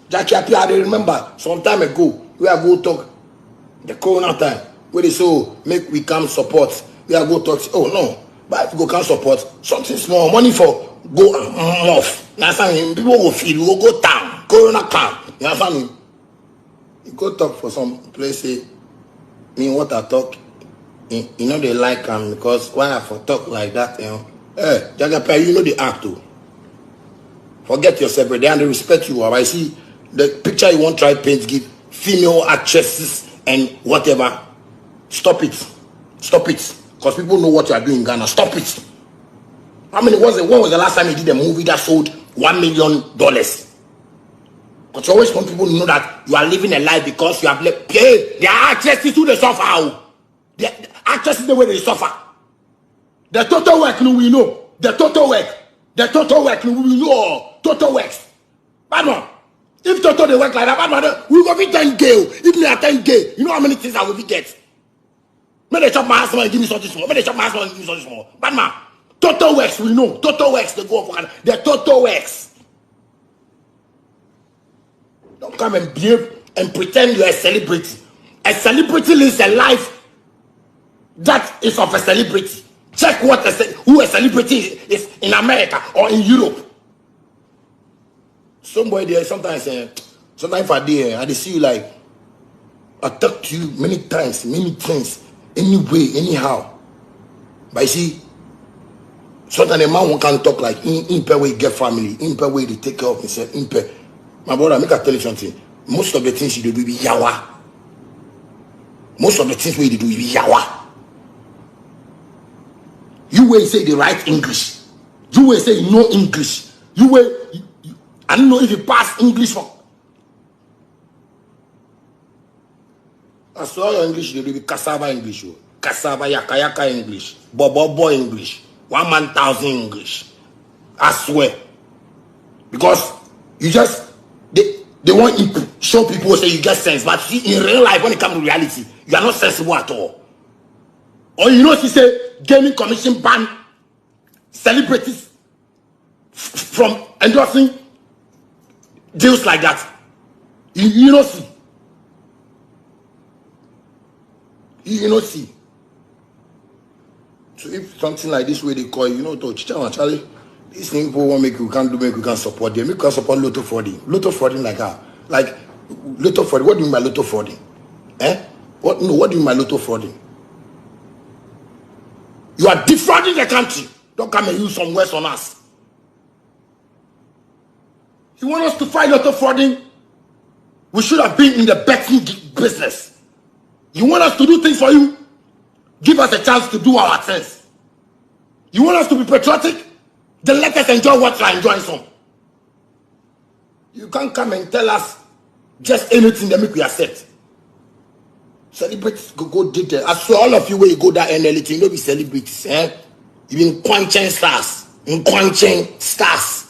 Jackie Appia, I remember some time ago, we are go talk the corona time, where they say, make we come support. We are go talk, oh no, but if we go come support, something small, money for go off. You understand me? People go feel, we go down, corona come. You understand me? You go talk for some place, say, me what I talk, you know they like them because when I for talk like that, you know, hey, Jackie Appia, you know the act too. Forget yourself, but they respect you. I see the picture you want try paint give female actresses and whatever. Stop it. Stop it. Because people know what you are doing in Ghana. Stop it. How many was it? When was the last time you did a movie that sold $1 million? Because you always want people to know that you are living a life because you have left. Hey, the actresses who they suffer. The actresses the way they suffer. The total work we know. The total work. The total work we know. Total works. Bad man. If total they work like that, bad man, we go be 10K. If me are 10K, you know how many things I will be get. May they chop my husband and give me something small. May they chop my husband and give me something small. Bad man. Total works, we know. Total works, they go for the total works. Don't come and behave and pretend you're a celebrity. A celebrity lives a life that is of a celebrity. Check what who a celebrity is in America or in Europe. Somebody there sometimes if I did, I see you like I talk to you many times, many things, anyway, anyhow. But you see, sometimes a man can't talk like in per way get family, in per way they take care of himself, in per. My brother, make I tell you something. Most of the things you do be yawa. Most of the things we do be yawa. You will say the right English. You will say no English. You will. I don't know if you pass English from. I saw your English, they be cassava English, cassava yaka English, bobo English, 1 man 1,000 English. I swear, because you just they want to show people say you get sense, but see in real life when it comes to reality, you are not sensible at all. Or you know, she say gaming commission ban celebrities from endorsing deals like that. You know see. You know see. So if something like this way they call you to Charlie, these things people want make you can't do, make you can support them. Make you can support lotto frauding. Lotto frauding like how? Like lotto frauding. What do you mean by lotto frauding? What do you mean by lotto frauding? You are defrauding the country. Don't come and use some words on us. You want us to fight lotto frauding? We should have been in the betting business. You want us to do things for you? Give us a chance to do our things. You want us to be patriotic? Then let us enjoy what you are enjoying some. You can't come and tell us just anything that make we accept. Celebrities go dig there. I saw all of you where you go there and anything, you don't be celebrities. You been quenching stars. In quenching stars.